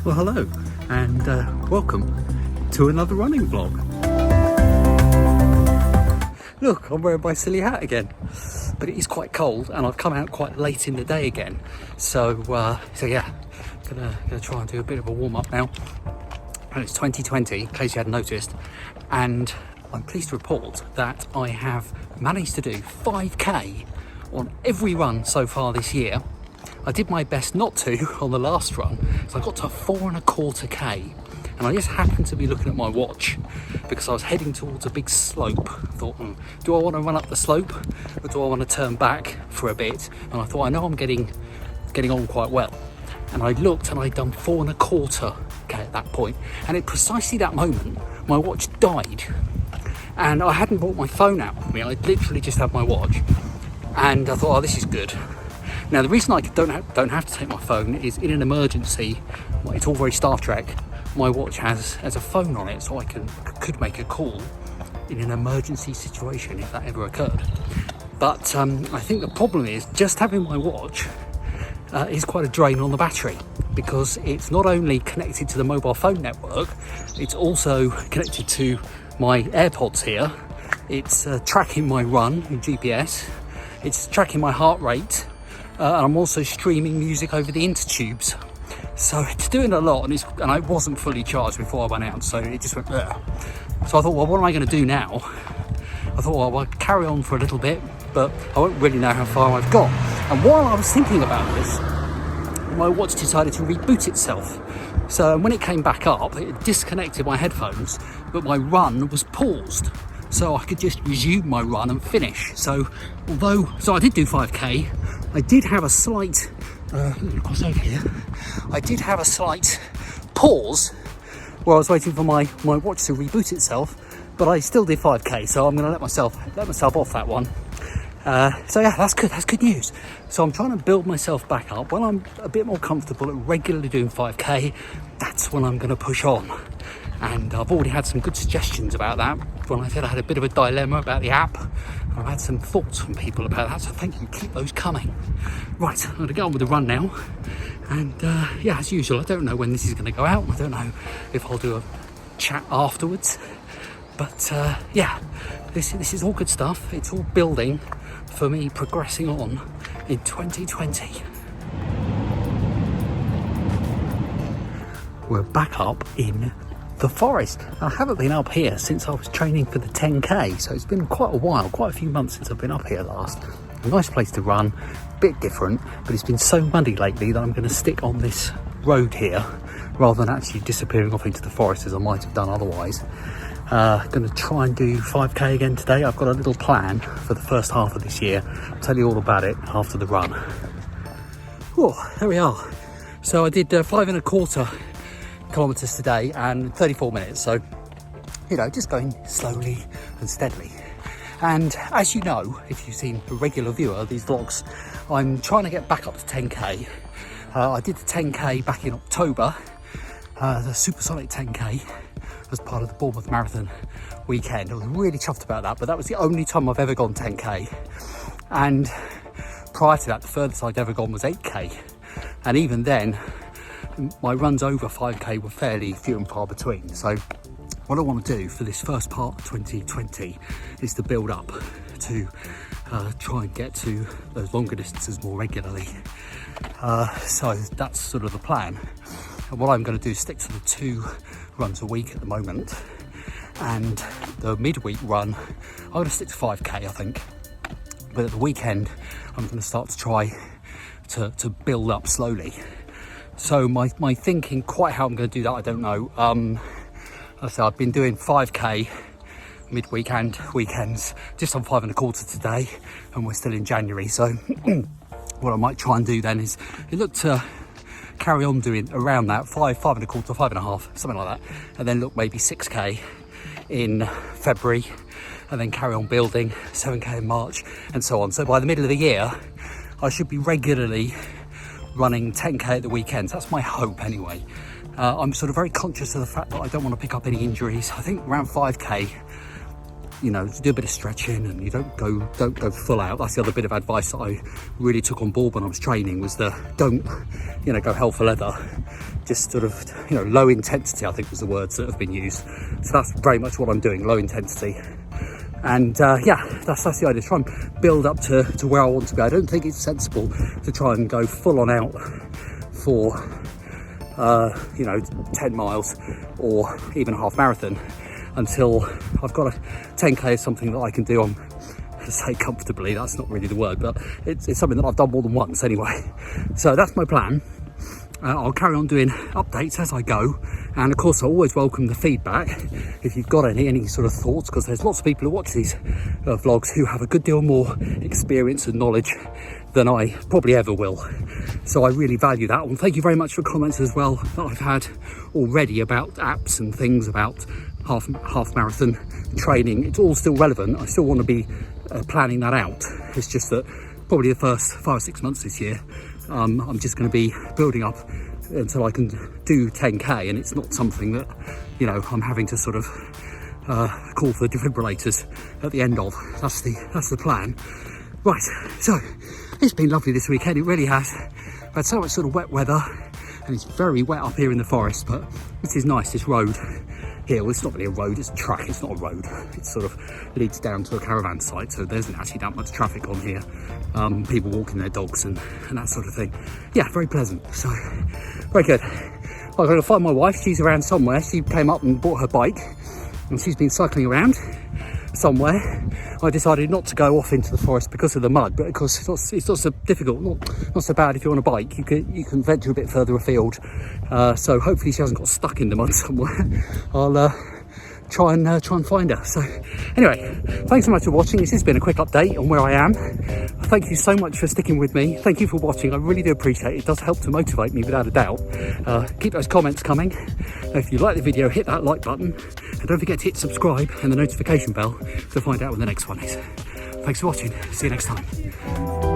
Well, hello and welcome to another running vlog. Look, I'm wearing my silly hat again, but it is quite cold and I've come out quite late in the day again. So yeah, gonna try and do a bit of a warm up now. And it's 2020, in case you hadn't noticed, and I'm pleased to report that I have managed to do 5k on every run so far this year. I did my best not to on the last run, so I got to 4.25k, and I just happened to be looking at my watch because I was heading towards a big slope. I thought, do I want to run up the slope or do I want to turn back for a bit? And I thought, I know I'm getting on quite well. And I looked and I'd done 4.25k at that point, and at precisely that moment my watch died, and I hadn't brought my phone out with me. I literally just had my watch, and I thought, oh, this is good. Now, the reason I don't have to take my phone is in an emergency. It's all very Star Trek. My watch has a phone on it, so I could make a call in an emergency situation if that ever occurred. But I think the problem is just having my watch is quite a drain on the battery, because it's not only connected to the mobile phone network, it's also connected to my AirPods here. It's tracking my run in GPS. It's tracking my heart rate. And I'm also streaming music over the intertubes, so it's doing a lot, and I wasn't fully charged before I went out, so it just went there. So I thought, well, what am I going to do now? I thought, well, I'll carry on for a little bit, but I won't really know how far I've got. And while I was thinking about this, my watch decided to reboot itself. So when it came back up, it disconnected my headphones, but my run was paused, so I could just resume my run and finish. So I did do 5k. I did have a slight, cross over here. I did have a slight pause where I was waiting for my watch to reboot itself, but I still did 5k. So I'm going to let myself off that one. So yeah, that's good. That's good news. So I'm trying to build myself back up. When I'm a bit more comfortable at regularly doing 5k, that's when I'm going to push on. And I've already had some good suggestions about that. When I said I had a bit of a dilemma about the app, I've had some thoughts from people about that, so thank you, keep those coming. Right, I'm going to go on with the run now. And yeah, as usual, I don't know when this is going to go out. I don't know if I'll do a chat afterwards. But yeah, this is all good stuff. It's all building for me progressing on in 2020. We're back up in the forest. I haven't been up here since I was training for the 10k, so it's been quite a while, quite a few months since I've been up here last. A nice place to run, a bit different, but it's been so muddy lately that I'm going to stick on this road here rather than actually disappearing off into the forest as I might have done otherwise. Going to try and do 5k again today. I've got a little plan for the first half of this year. I'll tell you all about it after the run. Oh, there we are. So I did 5.25 kilometers today and 34 minutes, so you know, just going slowly and steadily. And as you know, if you've seen a regular viewer of these vlogs, I'm trying to get back up to 10k. I did the 10k back in October, the Supersonic 10k as part of the Bournemouth Marathon weekend. I was really chuffed about that, but that was the only time I've ever gone 10k, and prior to that the furthest I'd ever gone was 8k, and even then my runs over 5k were fairly few and far between. So what I want to do for this first part of 2020 is to build up to try and get to those longer distances more regularly. So that's sort of the plan. And what I'm going to do is stick to the 2 runs a week at the moment, and the midweek run I'm going to stick to 5k, I think. But at the weekend I'm going to start to try to build up slowly. So my thinking, quite how I'm going to do that, I don't know. So I've been doing 5k midweek and weekends, just on 5.25 today, and we're still in January. So what I might try and do then is look to carry on doing around that 5.25, 5.5, something like that, and then look maybe 6k in February, and then carry on building 7k in March, and so on. So by the middle of the year I should be regularly running 10k at the weekends. That's my hope anyway. I'm sort of very conscious of the fact that I don't want to pick up any injuries. I think around 5k, you know, do a bit of stretching and you don't go full out. That's the other bit of advice that I really took on board when I was training, was the don't, you know, go hell for leather. just sort of, you know, low intensity, I think was the words that have been used. So that's very much what I'm doing, low intensity. And yeah, that's the idea, try and build up to where I want to go. I don't think it's sensible to try and go full on out for, you know, 10 miles or even a half marathon until I've got a 10k is something that I can do on, say comfortably, that's not really the word, but it's something that I've done more than once anyway. So that's my plan. I'll carry on doing updates as I go, and of course I always welcome the feedback if you've got any sort of thoughts, because there's lots of people who watch these vlogs who have a good deal more experience and knowledge than I probably ever will. So I really value that, and thank you very much for comments as well that I've had already about apps and things about half marathon training. It's all still relevant. I still want to be planning that out. It's just that probably the first 5 or 6 months this year, I'm just going to be building up until I can do 10k, and it's not something that, you know, I'm having to sort of call for defibrillators at the end of. That's the plan. Right, so it's been lovely this weekend, it really has. I've had so much sort of wet weather, and it's very wet up here in the forest, but this is nice, this road here. Well, it's not really a road, it's a track, it's not a road. It sort of leads down to a caravan site, so there isn't actually that much traffic on here. People walking their dogs and that sort of thing. Yeah, very pleasant, so very good. I've got to find my wife, she's around somewhere. She came up and bought her bike, and she's been cycling around somewhere. I decided not to go off into the forest because of the mud, but of course it's not so difficult, not so bad if you're on a bike. You can venture a bit further afield, so hopefully she hasn't got stuck in the mud somewhere. I'll try and find her. So anyway, thanks so much for watching. This has been a quick update on where I am. Thank you so much for sticking with me. Thank you for watching. I really do appreciate it. It does help to motivate me without a doubt. Keep those comments coming. If you like the video, hit that like button, and don't forget to hit subscribe and the notification bell to find out when the next one is. Thanks for watching. See you next time.